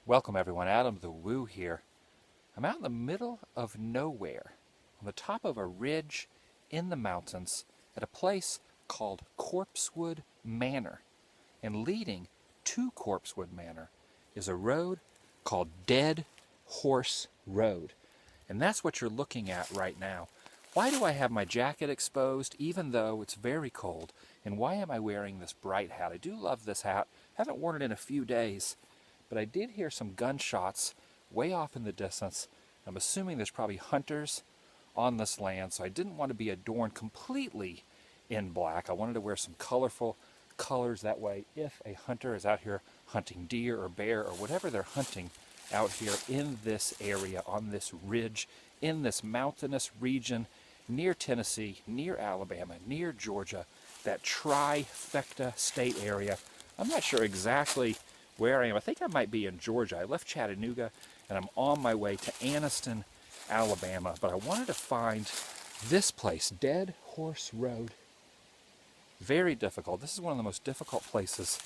Welcome everyone, Adam the Woo here. I'm out in the middle of nowhere, on the top of a ridge in the mountains at a place called Corpsewood Manor. And leading to Corpsewood Manor is a road called Dead Horse Road. And that's what you're looking at right now. Why do I have my jacket exposed even though it's very cold? And why am I wearing this bright hat? I do love this hat. Haven't worn it in a few days. But I did hear some gunshots way off in the distance. I'm assuming there's probably hunters on this land, so I didn't want to be adorned completely in black. I wanted to wear some colorful colors. That way, if a hunter is out here hunting deer or bear or whatever they're hunting out here in this area, on this ridge, in this mountainous region, near Tennessee, near Alabama, near Georgia, that trifecta state area. I'm not sure exactly where I am. I think I might be in Georgia. I left Chattanooga and I'm on my way to Anniston, Alabama. But I wanted to find this place, Dead Horse Road. Very difficult. This is one of the most difficult places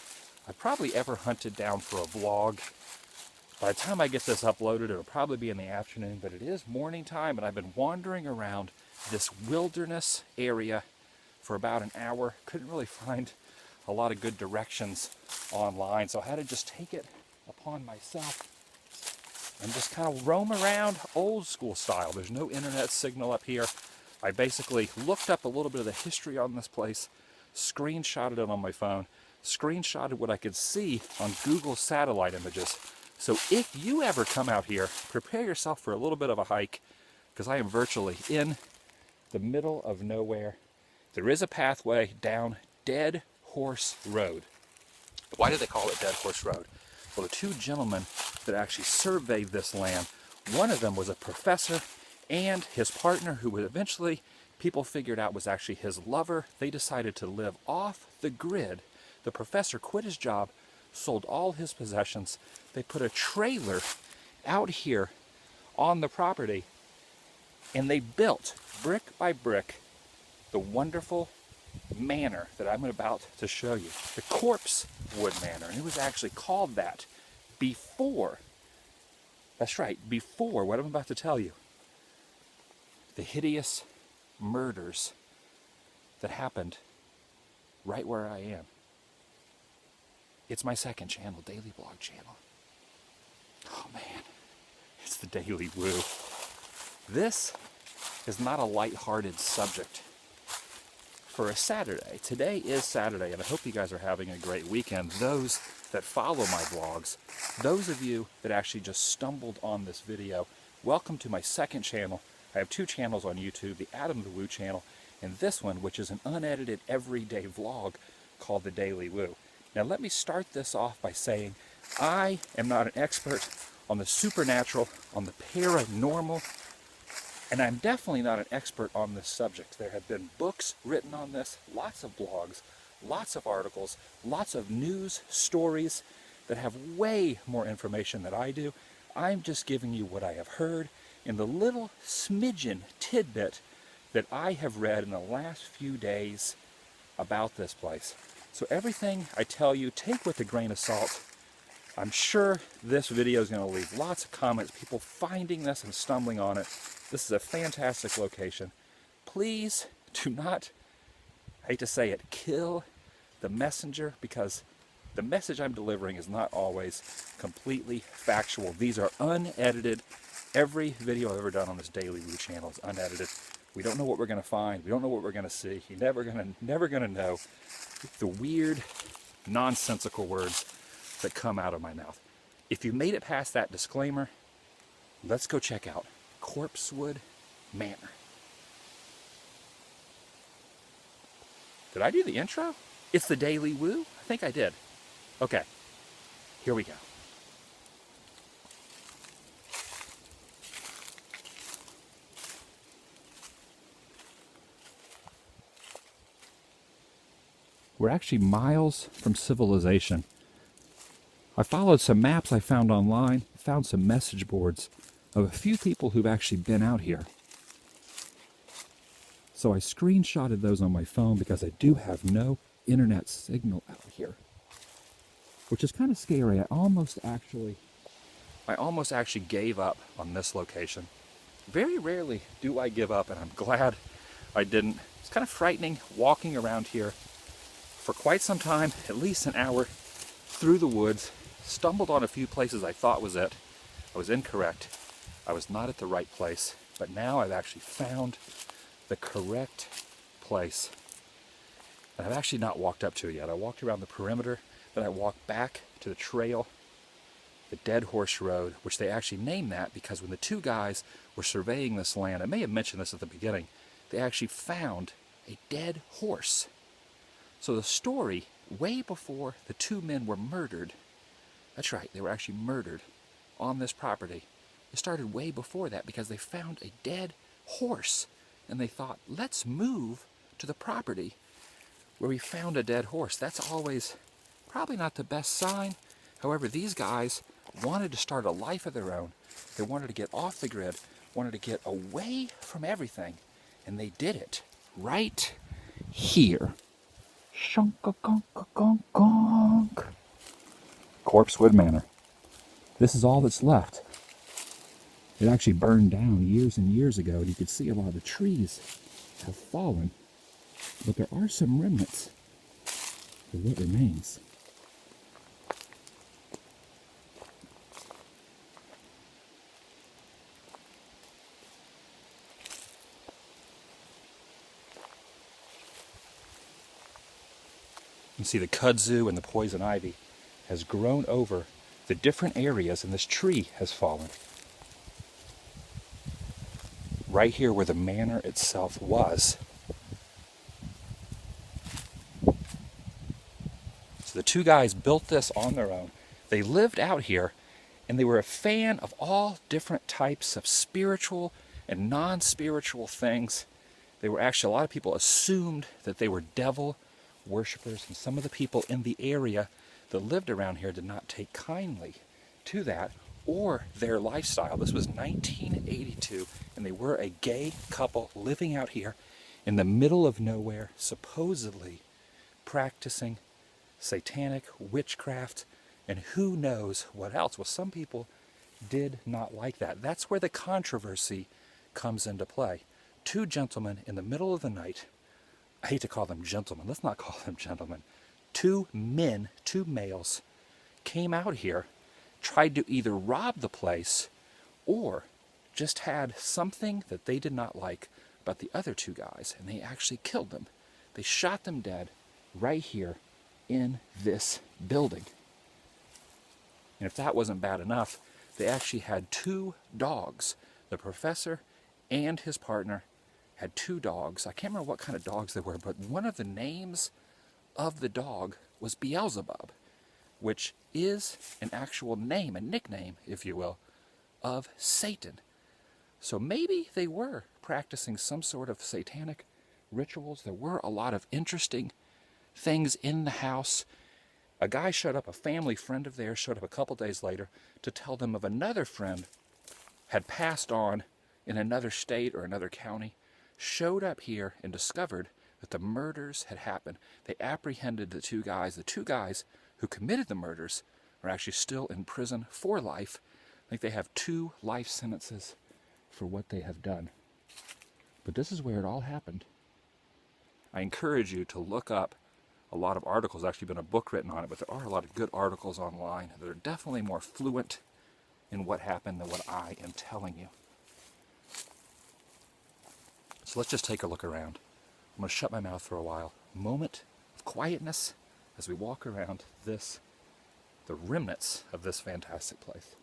I've probably ever hunted down for a vlog. By the time I get this uploaded, it'll probably be in the afternoon, but it is morning time and I've been wandering around this wilderness area for about an hour. Couldn't really find a lot of good directions online, so I had to just take it upon myself and just kind of roam around old school style. There's no internet signal up here. I basically looked up a little bit of the history on this place, screenshotted it on my phone, screenshotted what I could see on Google satellite images. So if you ever come out here, prepare yourself for a little bit of a hike, because I am virtually in the middle of nowhere. There is a pathway down Dead Horse Road. Why do they call it Dead Horse Road? Well, the two gentlemen that actually surveyed this land, one of them was a professor and his partner, who would eventually people figured out was actually his lover. They decided to live off the grid. The professor quit his job, sold all his possessions. They put a trailer out here on the property and they built brick by brick the wonderful manor that I'm about to show you, the Corpsewood Manor. And it was actually called that before, that's right, before what I'm about to tell you, the hideous murders that happened right where I am. It's my second channel, daily vlog channel. Oh man, it's the Daily Woo. This is not a lighthearted subject for a Saturday. Today is Saturday, and I hope you guys are having a great weekend. Those that follow my vlogs, those of you that actually just stumbled on this video, welcome to my second channel. I have two channels on YouTube, the Adam the Woo channel, and this one, which is an unedited everyday vlog called The Daily Woo. Now let me start this off by saying I am not an expert on the supernatural, on the paranormal, and I'm definitely not an expert on this subject. There have been books written on this, lots of blogs, lots of articles, lots of news stories that have way more information than I do. I'm just giving you what I have heard in the little smidgen tidbit that I have read in the last few days about this place. So everything I tell you, take with a grain of salt. I'm sure this video is going to leave lots of comments, people finding this and stumbling on it. This is a fantastic location. Please do not, I hate to say it, kill the messenger, because the message I'm delivering is not always completely factual. These are unedited. Every video I've ever done on this Daily Woo channel is unedited. We don't know what we're going to find. We don't know what we're going to see. You're never going to know the weird, nonsensical words that come out of my mouth. If you made it past that disclaimer, let's go check out Corpsewood Manor. Did I do the intro? It's the Daily Woo? I think I did. Okay, here we go. We're actually miles from civilization. I followed some maps I found online, found some message boards of a few people who've actually been out here. So I screenshotted those on my phone because I do have no internet signal out here, which is kind of scary. I almost actually I almost actually gave up on this location. Very rarely do I give up, and I'm glad I didn't. It's kind of frightening walking around here for quite some time, at least an hour, through the woods. Stumbled on a few places I thought was it. I was incorrect. I was not at the right place, but now I've actually found the correct place. And I've actually not walked up to it yet. I walked around the perimeter, then I walked back to the trail, the Dead Horse Road, which they actually named that because when the two guys were surveying this land, I may have mentioned this at the beginning, they actually found a dead horse. So the story, way before the two men were murdered, that's right, they were actually murdered on this property. It started way before that because they found a dead horse. And they thought, let's move to the property where we found a dead horse. That's always probably not the best sign. However, these guys wanted to start a life of their own. They wanted to get off the grid, wanted to get away from everything. And they did it right here. Shunk-a-gonk-a-gonk-gonk. Corpsewood Manor. This is all that's left. It actually burned down years and years ago, and you could see a lot of the trees have fallen. But there are some remnants of what remains. You can see the kudzu and the poison ivy has grown over the different areas, and this tree has fallen. Right here where the manor itself was. So the two guys built this on their own. They lived out here, and they were a fan of all different types of spiritual and non-spiritual things. They were actually, a lot of people assumed that they were devil worshippers, and some of the people in the area that lived around here did not take kindly to that or their lifestyle. This was 1982, and they were a gay couple living out here in the middle of nowhere, supposedly practicing satanic witchcraft and who knows what else. Well, some people did not like that. That's where the controversy comes into play. Two gentlemen in the middle of the night, I hate to call them gentlemen, let's not call them gentlemen, two men, two males, came out here, tried to either rob the place or just had something that they did not like about the other two guys, and they actually killed them. They shot them dead right here in this building. And if that wasn't bad enough, they actually had two dogs. The professor and his partner had two dogs. I can't remember what kind of dogs they were, but one of the names of the dog was Beelzebub, which is an actual name, a nickname, if you will, of Satan. So maybe they were practicing some sort of satanic rituals. There were a lot of interesting things in the house. A guy showed up, a family friend of theirs showed up a couple days later to tell them of another friend had passed on in another state or another county, showed up here and discovered that the murders had happened. They apprehended the two guys. The two guys who committed the murders are actually still in prison for life. I think they have 2 life sentences for what they have done. But this is where it all happened. I encourage you to look up a lot of articles. There's actually been a book written on it, but there are a lot of good articles online that are definitely more fluent in what happened than what I am telling you. So let's just take a look around. I'm going to shut my mouth for a while. Moment of quietness as we walk around this, the remnants of this fantastic place.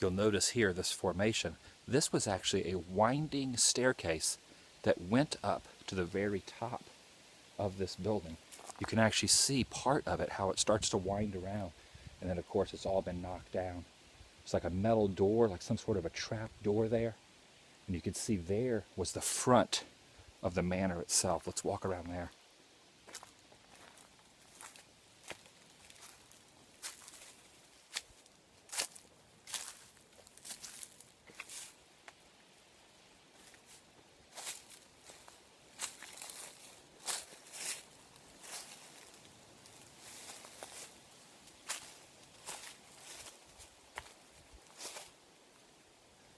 you'll notice here this formation. This was actually a winding staircase that went up to the very top of this building. You can actually see part of it, how it starts to wind around. And then of course it's all been knocked down. It's like a metal door, like some sort of a trap door there. And you can see there was the front of the manor itself. Let's walk around there.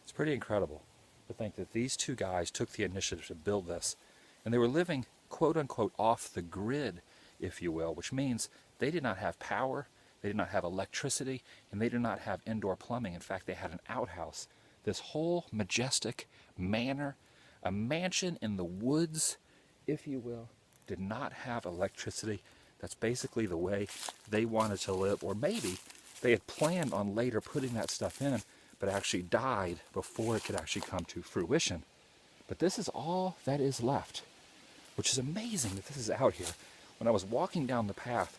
It's pretty incredible to think that these two guys took the initiative to build this, and they were living quote-unquote off the grid, if you will, which means they did not have power, they did not have electricity, and they did not have indoor plumbing. In fact, they had an outhouse. This whole majestic manor, a mansion in the woods, if you will, did not have electricity. That's basically the way they wanted to live, or maybe they had planned on later putting that stuff in, but actually died before it could actually come to fruition. But this is all that is left, which is amazing that this is out here. When I was walking down the path,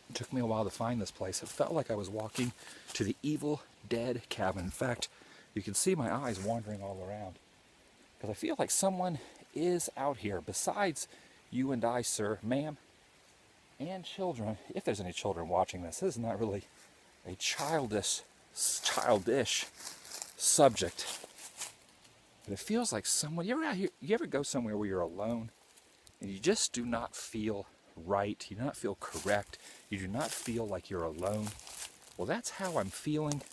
it took me a while to find this place. It felt like I was walking to the Evil Dead cabin. In fact, you can see my eyes wandering all around, because I feel like someone is out here besides you and I, sir, ma'am, and children. If there's any children watching this, this is not really a childish subject, but it feels like someone. You ever out here? You ever go somewhere where you're alone and you just do not feel right? You do not feel correct. You do not feel like you're alone. Well, that's how I'm feeling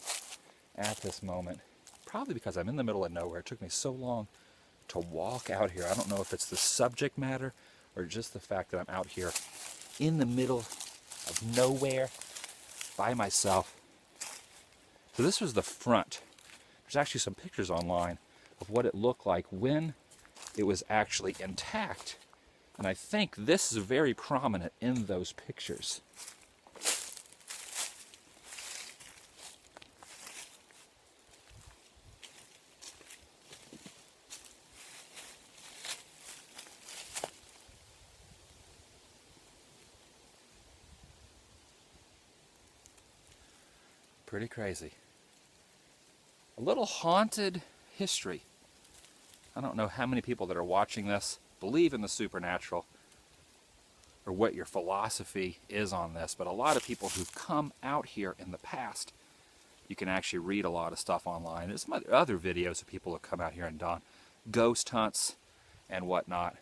at this moment. Probably because I'm in the middle of nowhere. It took me so long to walk out here. I don't know if it's the subject matter or just the fact that I'm out here in the middle of nowhere by myself. So this was the front. There's actually some pictures online of what it looked like when it was actually intact. And I think this is very prominent in those pictures. Pretty crazy. A little haunted history. I don't know how many people that are watching this believe in the supernatural or what your philosophy is on this, but a lot of people who've come out here in the past, you can actually read a lot of stuff online. There's some other videos of people who come out here and done ghost hunts and whatnot.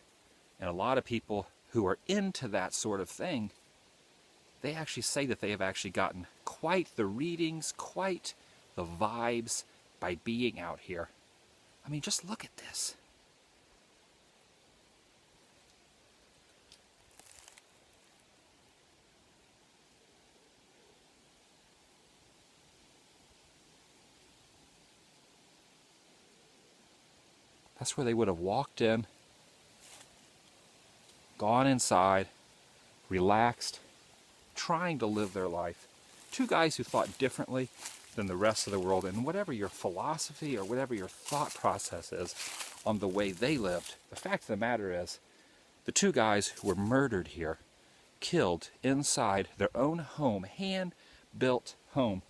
And a lot of people who are into that sort of thing, they actually say that they have actually gotten quite the readings, quite the vibes by being out here. I mean, just look at this. That's where they would have walked in, gone inside, relaxed, trying to live their life. Two guys who thought differently than the rest of the world, and whatever your philosophy or whatever your thought process is on the way they lived, the fact of the matter is, the two guys who were murdered here, killed inside their own home, hand-built home.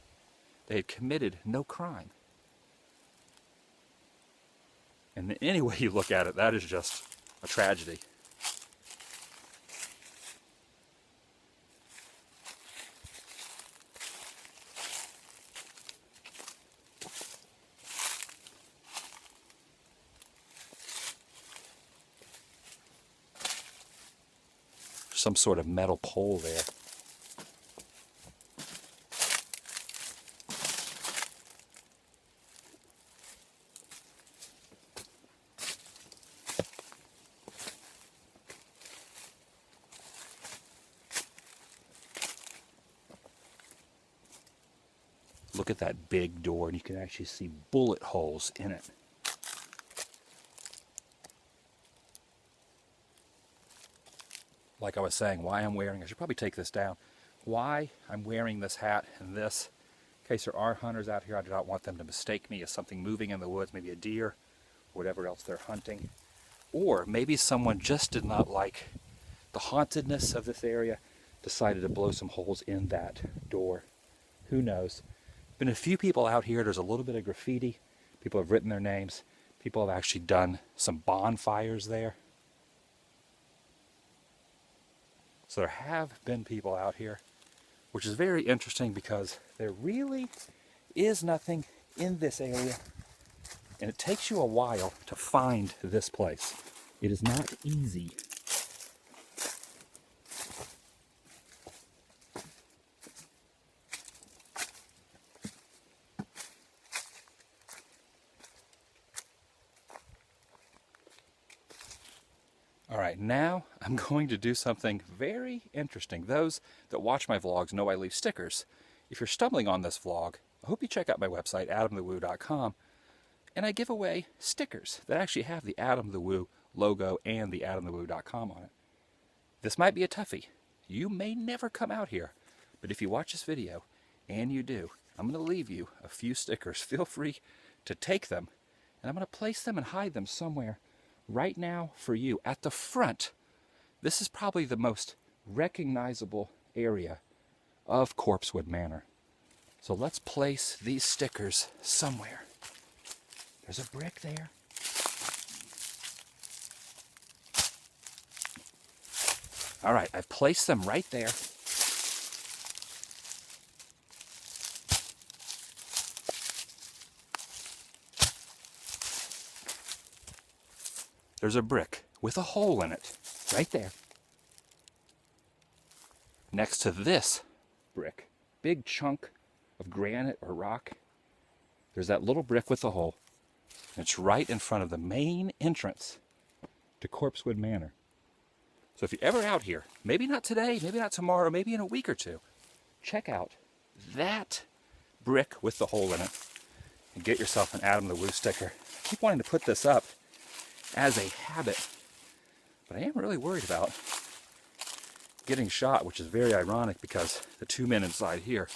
They had committed no crime. And any way you look at it, that is just a tragedy. Some sort of metal pole there. Look at that big door, and you can actually see bullet holes in it. Like I was saying, why I'm wearing, I should probably take this down, why I'm wearing this hat and this in case there are hunters out here. I do not want them to mistake me as something moving in the woods, maybe a deer, or whatever else they're hunting. Or maybe someone just did not like the hauntedness of this area, decided to blow some holes in that door. Who knows? Been a few people out here. There's a little bit of graffiti. People have written their names. People have actually done some bonfires there. So there have been people out here, which is very interesting because there really is nothing in this area. And it takes you a while to find this place. It is not easy. All right, now I'm going to do something very interesting. Those that watch my vlogs know I leave stickers. If you're stumbling on this vlog, I hope you check out my website, AdamTheWoo.com, and I give away stickers that actually have the Adam the Woo logo and the AdamTheWoo.com on it. This might be a toughie. You may never come out here, but if you watch this video, and you do, I'm going to leave you a few stickers. Feel free to take them, and I'm going to place them and hide them somewhere right now for you at the front. This is probably the most recognizable area of Corpsewood Manor. So let's place these stickers somewhere. There's a brick there. All right, I've placed them right there. There's a brick with a hole in it, right there. Next to this brick, big chunk of granite or rock, there's that little brick with the hole. And it's right in front of the main entrance to Corpsewood Manor. So if you're ever out here, maybe not today, maybe not tomorrow, maybe in a week or two, check out that brick with the hole in it and get yourself an Adam the Woo sticker. I keep wanting to put this up as a habit, but I am really worried about getting shot, which is very ironic because the two men inside here,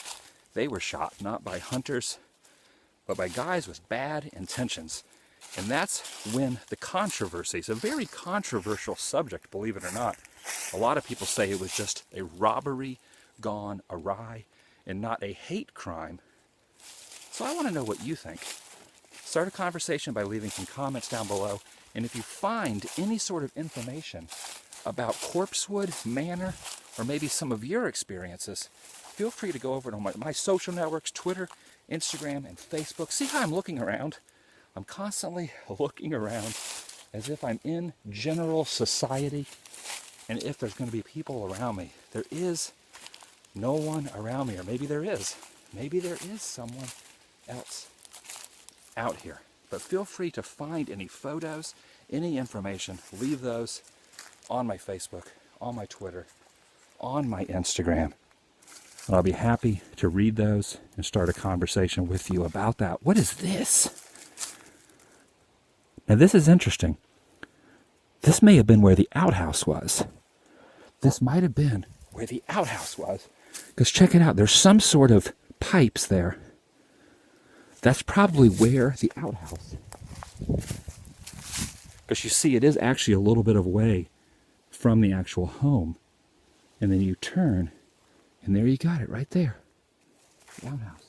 they were shot not by hunters, but by guys with bad intentions. And that's when the controversy, it's a very controversial subject, believe it or not. A lot of people say it was just a robbery gone awry and not a hate crime. So I want to know what you think. Start a conversation by leaving some comments down below. And if you find any sort of information about Corpsewood Manor, or maybe some of your experiences, feel free to go over to my social networks, Twitter, Instagram, and Facebook. See how I'm looking around? I'm constantly looking around as if I'm in general society, and if there's going to be people around me. There is no one around me, or maybe there is. Maybe there is someone else out here. But feel free to find any photos, any information, leave those on my Facebook, on my Twitter, on my Instagram. And I'll be happy to read those and start a conversation with you about that. What is this? Now this is interesting. This may have been where the outhouse was. This might have been where the outhouse was. Because check it out, there's some sort of pipes there. That's probably where the outhouse. Because you see, it is actually a little bit of way from the actual home. And then you turn, and there you got it right there. The outhouse.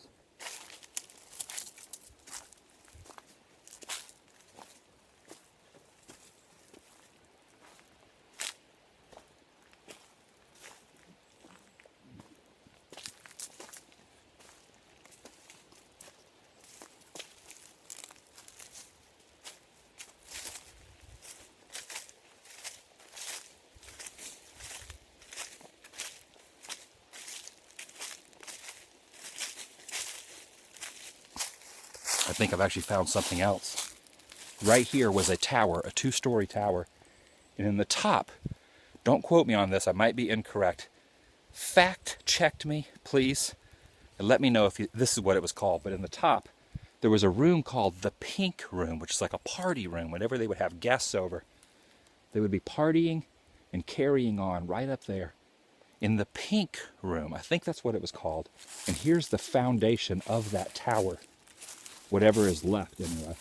I think I've actually found something else. Right here was a tower, a 2-story tower. And in the top, don't quote me on this, I might be incorrect. Fact checked me, please. And let me know if this is what it was called. But in the top, there was a room called the Pink Room, which is like a party room. Whenever they would have guests over, they would be partying and carrying on right up there in the pink room. I think that's what it was called. And here's the foundation of that tower. Whatever is left, anyway.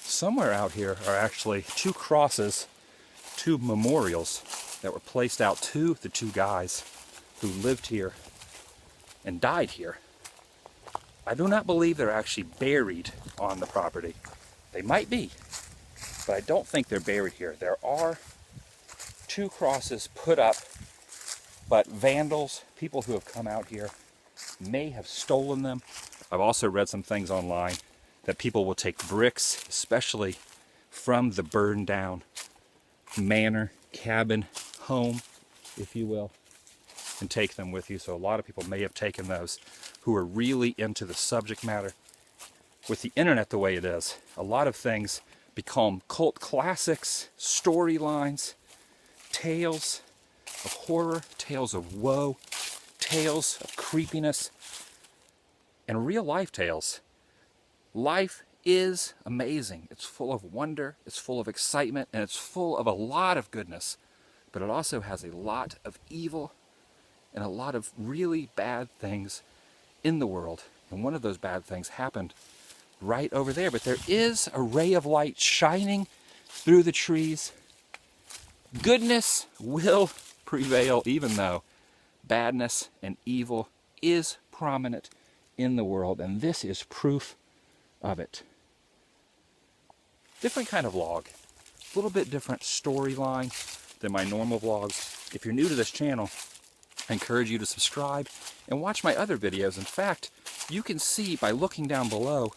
Somewhere out here are actually two crosses, two memorials that were placed out to the two guys who lived here and died here. I do not believe they're actually buried on the property. They might be, but I don't think they're buried here. There are two crosses put up, but vandals, people who have come out here, may have stolen them. I've also read some things online that people will take bricks, especially from the burned down manor, cabin, home, if you will, and take them with you. So a lot of people may have taken those who are really into the subject matter. With the internet the way it is, a lot of things become cult classics, storylines, tales of horror, tales of woe, tales of creepiness, and real life tales. Life is amazing. It's full of wonder, it's full of excitement, and it's full of a lot of goodness. But it also has a lot of evil and a lot of really bad things in the world. And one of those bad things happened right over there. But there is a ray of light shining through the trees. Goodness will prevail, even though badness and evil is prominent in the world. And this is proof of it. Different kind of vlog, a little bit different storyline than my normal vlogs. If you're new to this channel, I encourage you to subscribe and watch my other videos. In fact, you can see by looking down below,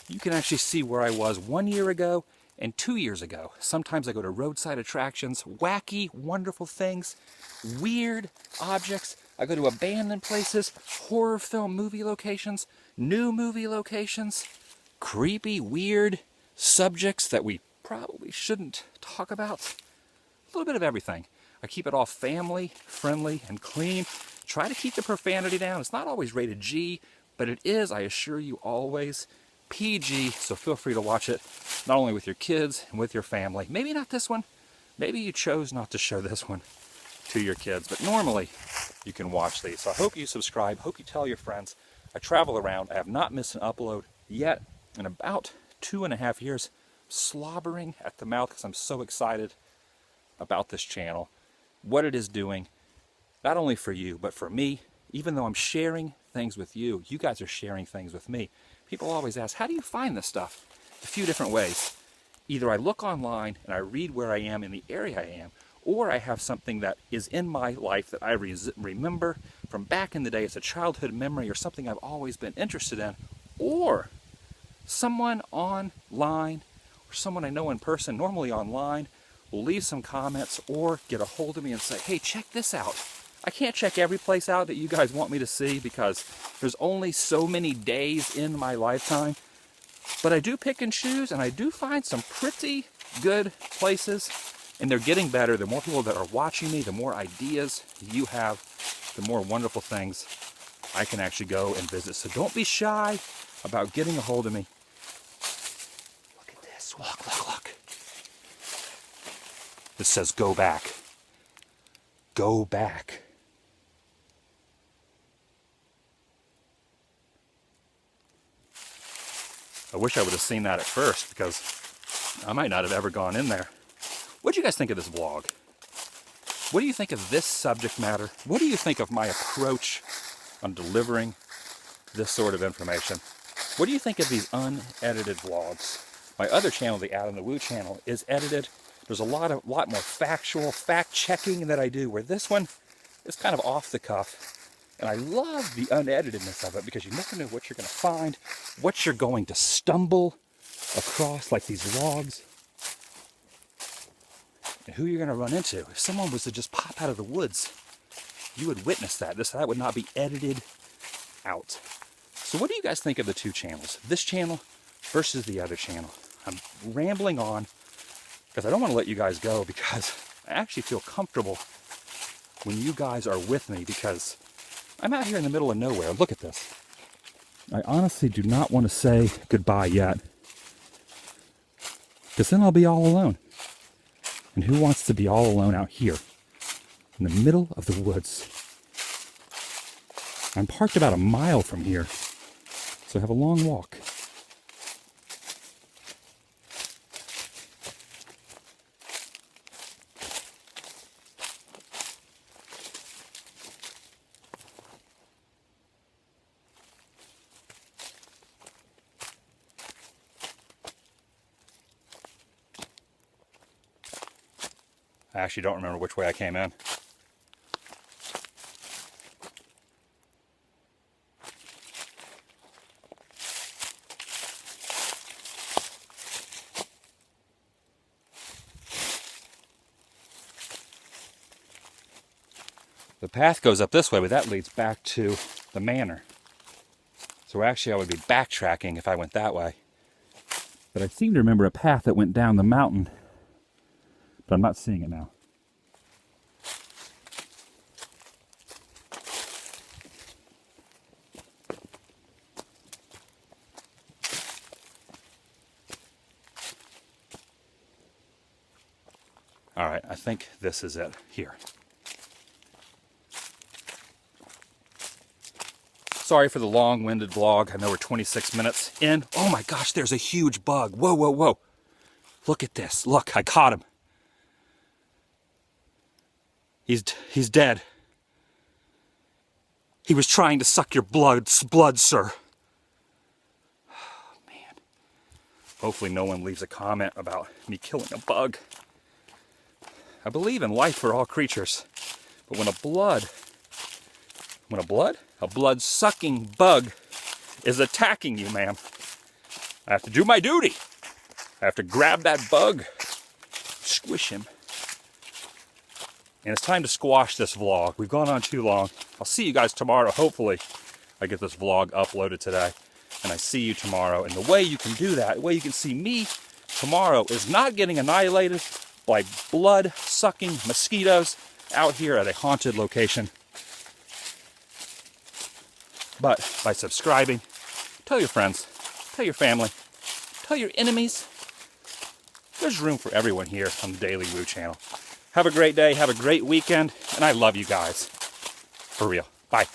you can actually see where I was 1 year ago and 2 years ago. Sometimes I go to roadside attractions, wacky, wonderful things, weird objects. I go to abandoned places, horror film movie locations, new movie locations, creepy, weird subjects that we probably shouldn't talk about. A little bit of everything. I keep it all family friendly and clean. Try to keep the profanity down. It's not always rated G, but it is, I assure you, always PG. So feel free to watch it, not only with your kids and with your family. Maybe not this one. Maybe you chose not to show this one to your kids, but normally you can watch these. So I hope you subscribe. Hope you tell your friends. I travel around. I have not missed an upload yet. In about 2.5 years, slobbering at the mouth because I'm so excited about this channel, what it is doing, not only for you, but for me. Even though I'm sharing things with you, you guys are sharing things with me. People always ask, how do you find this stuff? A few different ways. Either I look online and I read where I am in the area I am, or I have something that is in my life that I remember from back in the day. It's a childhood memory or something I've always been interested in, or someone online or someone I know in person, normally online, will leave some comments or get a hold of me and say, hey, check this out. I can't check every place out that you guys want me to see because there's only so many days in my lifetime. But I do pick and choose, and I do find some pretty good places, and they're getting better. The more people that are watching me, the more ideas you have, the more wonderful things I can actually go and visit. So don't be shy about getting a hold of me. Look at this. Look, look, look. It says go back. Go back. I wish I would have seen that at first because I might not have ever gone in there. What do you guys think of this vlog? What do you think of this subject matter? What do you think of my approach on delivering this sort of information? What do you think of these unedited vlogs? My other channel, the TheDailyWoo channel, is edited. There's a lot more factual fact-checking that I do, where this one is kind of off the cuff. And I love the uneditedness of it because you never know what you're going to find, what you're going to stumble across, like these logs, and who you're going to run into. If someone was to just pop out of the woods, you would witness that. That would not be edited out. So what do you guys think of the two channels? This channel versus the other channel? I'm rambling on because I don't want to let you guys go, because I actually feel comfortable when you guys are with me, because I'm out here in the middle of nowhere. Look at this. I honestly do not want to say goodbye yet, because then I'll be all alone. And who wants to be all alone out here in the middle of the woods? I'm parked about a mile from here, so I have a long walk. I actually don't remember which way I came in. The path goes up this way, but that leads back to the manor. So actually I would be backtracking if I went that way. But I seem to remember a path that went down the mountain, but I'm not seeing it now. All right, I think this is it here. Sorry for the long-winded vlog. I know we're 26 minutes in. Oh my gosh, there's a huge bug. Whoa, whoa, whoa. Look at this. Look, I caught him. He's dead. He was trying to suck your blood, sir. Oh, man. Hopefully no one leaves a comment about me killing a bug. I believe in life for all creatures, but when a blood-sucking bug is attacking you, ma'am, I have to do my duty. I have to grab that bug, squish him. And it's time to squash this vlog. We've gone on too long. I'll see you guys tomorrow. Hopefully I get this vlog uploaded today, and I see you tomorrow. And the way you can do that, the way you can see me tomorrow, is not getting annihilated by blood-sucking mosquitoes out here at a haunted location, but by subscribing. Tell your friends, tell your family, tell your enemies. There's room for everyone here on the TheDailyWoo channel. Have a great day, have a great weekend, and I love you guys. For real. Bye.